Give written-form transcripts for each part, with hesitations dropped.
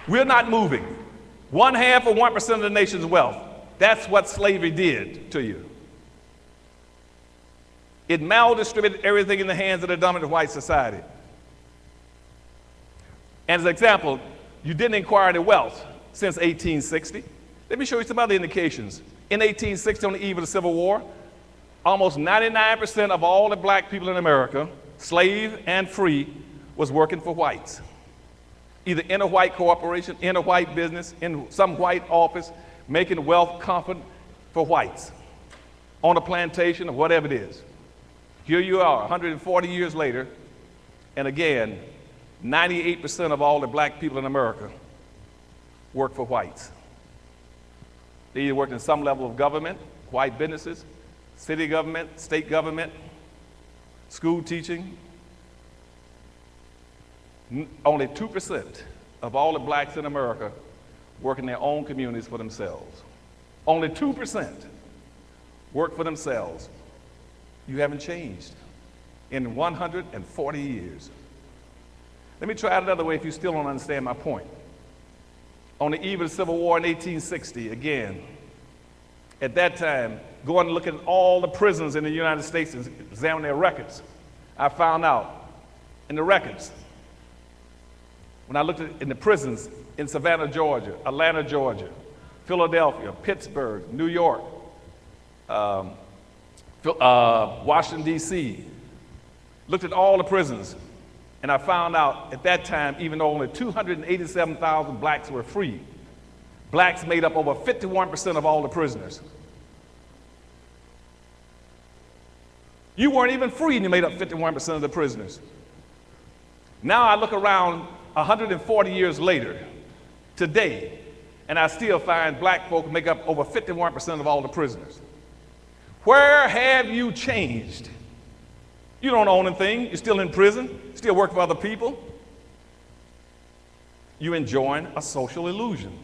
We're not moving. 1/2 of 1% of the nation's wealth. That's what slavery did to you. It maldistributed everything in the hands of the dominant white society. And as an example, you didn't acquire any wealth since 1860. Let me show you some other indications. In 1860, on the eve of the Civil War, almost 99% of all the black people in America, slave and free, was working for whites. Either in a white corporation, in a white business, in some white office, making wealth comfort for whites, on a plantation or whatever it is. Here you are, 140 years later, and again, 98% of all the black people in America work for whites. They either work in some level of government, white businesses, city government, state government, school teaching. Only 2% of all the blacks in America work in their own communities for themselves. Only 2% work for themselves. You haven't changed in 140 years. Let me try it another way if you still don't understand my point. On the eve of the Civil War in 1860, again, at that time, going and looking at all the prisons in the United States and examine their records, I found out in the records, when I looked in the prisons in Savannah, Georgia, Atlanta, Georgia, Philadelphia, Pittsburgh, New York, Washington, D.C., looked at all the prisons, and I found out at that time, even though only 287,000 blacks were free, blacks made up over 51% of all the prisoners. You weren't even free and you made up 51% of the prisoners. Now I look around 140 years later, today, and I still find black folk make up over 51% of all the prisoners. Where have you changed? You don't own anything. You're still in prison, still work for other people. You're enjoying a social illusion.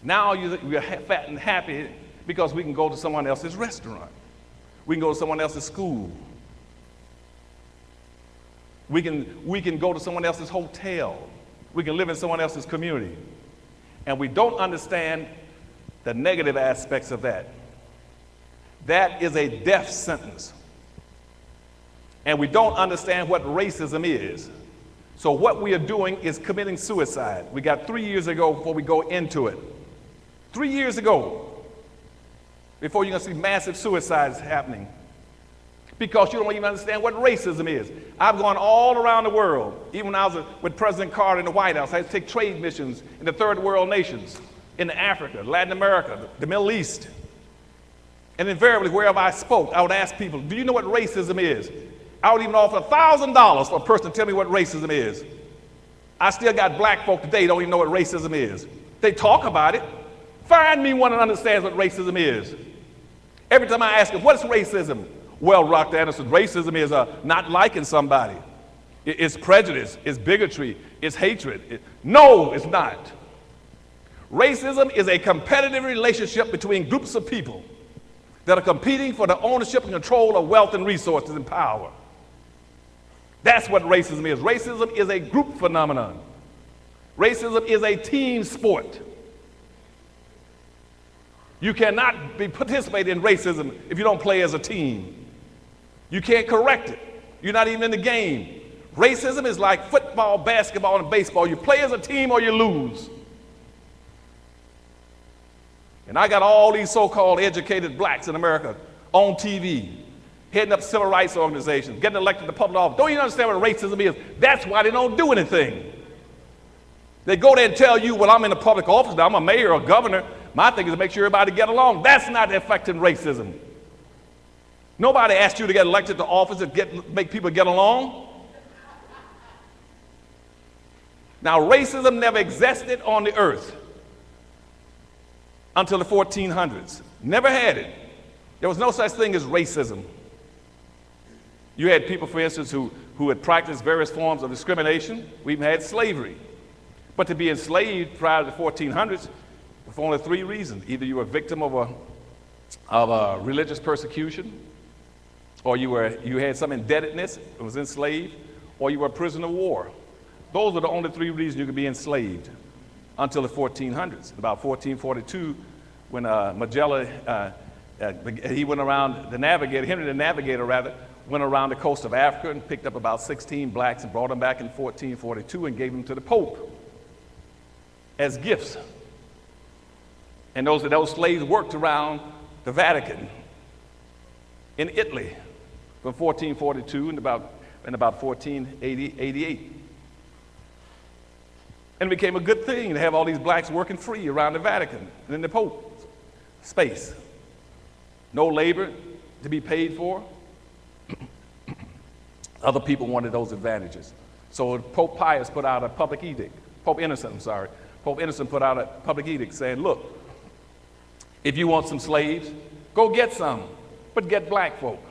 Now you're fat and happy because we can go to someone else's restaurant. We can go to someone else's school. We can go to someone else's hotel. We can live in someone else's community. And we don't understand the negative aspects of that. That is a death sentence. And we don't understand what racism is. So what we are doing is committing suicide. We got 3 years ago before we go into it. 3 years ago, before you're gonna see massive suicides happening. Because you don't even understand what racism is. I've gone all around the world. Even when I was with President Carter in the White House, I had to take trade missions in the third world nations, in Africa, Latin America, the Middle East. And invariably, wherever I spoke, I would ask people, do you know what racism is? I would even offer $1,000 for a person to tell me what racism is. I still got black folk today don't even know what racism is. They talk about it. Find me one that understands what racism is. Every time I ask them, what is racism? Well, Claude Anderson, racism is not liking somebody. It's prejudice, it's bigotry, it's hatred. No, it's not. Racism is a competitive relationship between groups of people that are competing for the ownership and control of wealth and resources and power. That's what racism is. Racism is a group phenomenon. Racism is a team sport. You cannot be participating in racism if you don't play as a team. You can't correct it. You're not even in the game. Racism is like football, basketball, and baseball. You play as a team or you lose. And I got all these so-called educated blacks in America on TV, heading up civil rights organizations, getting elected to public office. Don't even understand what racism is. That's why they don't do anything. They go there and tell you, well, I'm in a public office now, I'm a mayor or governor. My thing is to make sure everybody get along. That's not affecting racism. Nobody asked you to get elected to office to make people get along. Now, racism never existed on the earth until the 1400s. Never had it. There was no such thing as racism. You had people, for instance, who had practiced various forms of discrimination. We even had slavery. But to be enslaved prior to the 1400s, for only 3 reasons. Either you were a victim of a religious persecution, or you had some indebtedness and was enslaved, or you were a prisoner of war. Those are the only 3 reasons you could be enslaved. until the 1400s. About 1442, when Magellan, he went around, Henry the Navigator rather, went around the coast of Africa and picked up about 16 blacks and brought them back in 1442 and gave them to the Pope as gifts. And those slaves worked around the Vatican in Italy from 1442 and about 1488. And it became a good thing to have all these blacks working free around the Vatican and in the Pope's space. No labor to be paid for. Other people wanted those advantages. So Pope Pius put out a public edict. Pope Innocent put out a public edict saying, look, if you want some slaves, go get some, but get black folk.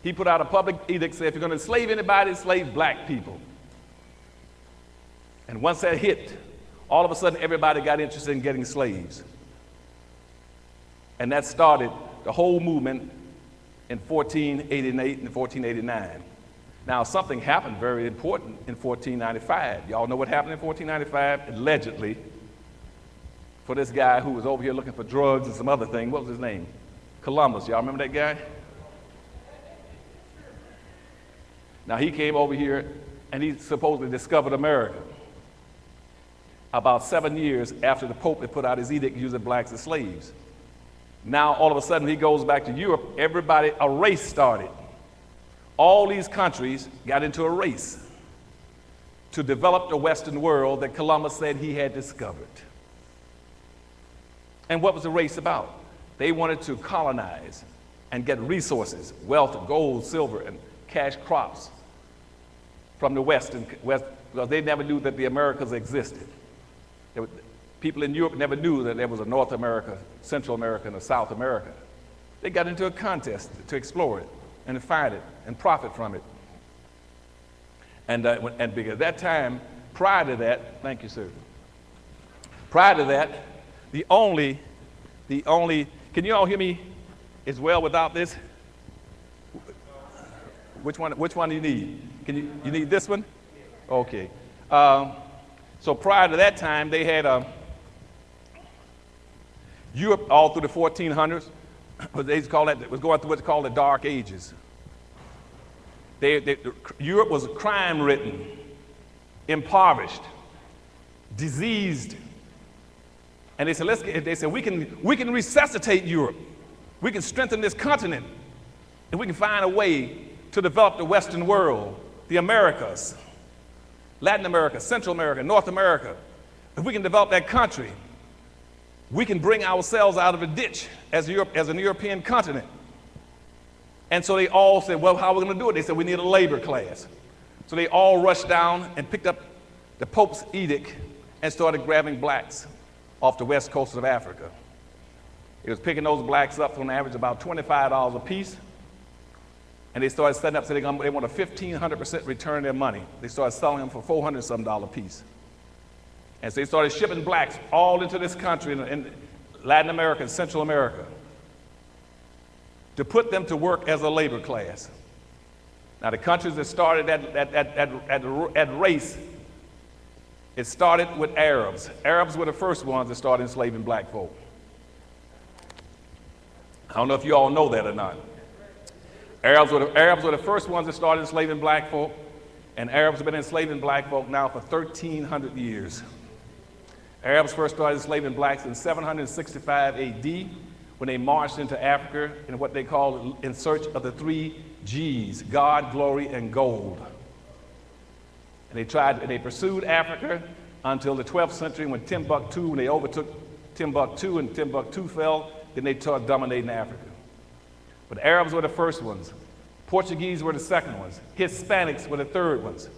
He put out a public edict saying, if you're going to enslave anybody, enslave black people. And once that hit, all of a sudden everybody got interested in getting slaves. And that started the whole movement in 1488 and 1489. Now, something happened very important in 1495. Y'all know what happened in 1495? Allegedly, for this guy who was over here looking for drugs and some other thing. What was his name? Columbus. Y'all remember that guy? Now, he came over here and he supposedly discovered America about 7 years after the Pope had put out his edict using blacks as slaves. Now, all of a sudden, he goes back to Europe. A race started. All these countries got into a race to develop the Western world that Columbus said he had discovered. And what was the race about? They wanted to colonize and get resources, wealth, gold, silver, and cash crops from the West, because they never knew that the Americas existed. People in Europe never knew that there was a North America, Central America, and a South America. They got into a contest to explore it and to find it and profit from it. And because at that time, prior to that, thank you, sir. Prior to that, the only, can you all hear me as well without this? Which one do you need? You need this one? Okay. So prior to that time, they had Europe all through the 1400s, was going through what's called the Dark Ages. Europe was crime-ridden, impoverished, diseased, and they said, we can resuscitate Europe, we can strengthen this continent, and we can find a way to develop the Western world, the Americas, Latin America, Central America, North America. If we can develop that country, we can bring ourselves out of the ditch as an European continent. And so they all said, well, how are we going to do it? They said, we need a labor class. So they all rushed down and picked up the Pope's edict and started grabbing blacks off the west coast of Africa. It was picking those blacks up for an average about $25 a piece. And they started setting up, so they want a 1,500% return on their money. They started selling them for $400-some a piece. And so they started shipping blacks all into this country in Latin America and Central America to put them to work as a labor class. Now, the countries that started at race, it started with Arabs. Arabs were the first ones that started enslaving black folk. I don't know if you all know that or not. Arabs were the first ones that started enslaving black folk, and Arabs have been enslaving black folk now for 1,300 years. Arabs first started enslaving blacks in 765 AD when they marched into Africa in what they called in search of the 3 G's, God, glory, and gold. And they pursued Africa until the 12th century when they overtook Timbuktu and Timbuktu fell, then they started dominating Africa. But the Arabs were the first ones. Portuguese were the second ones. Hispanics were the third ones.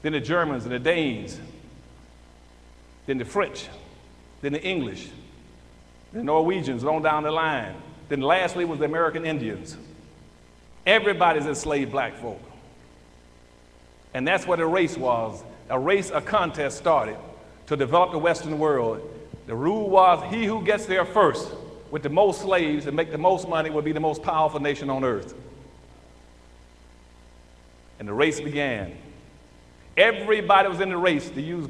Then the Germans and the Danes. Then the French. Then the English. The Norwegians on down the line. Then lastly was the American Indians. Everybody's enslaved black folk. And that's what a race was. A contest started to develop the Western world. The rule was he who gets there first with the most slaves and make the most money will be the most powerful nation on earth. And the race began. Everybody was in the race to use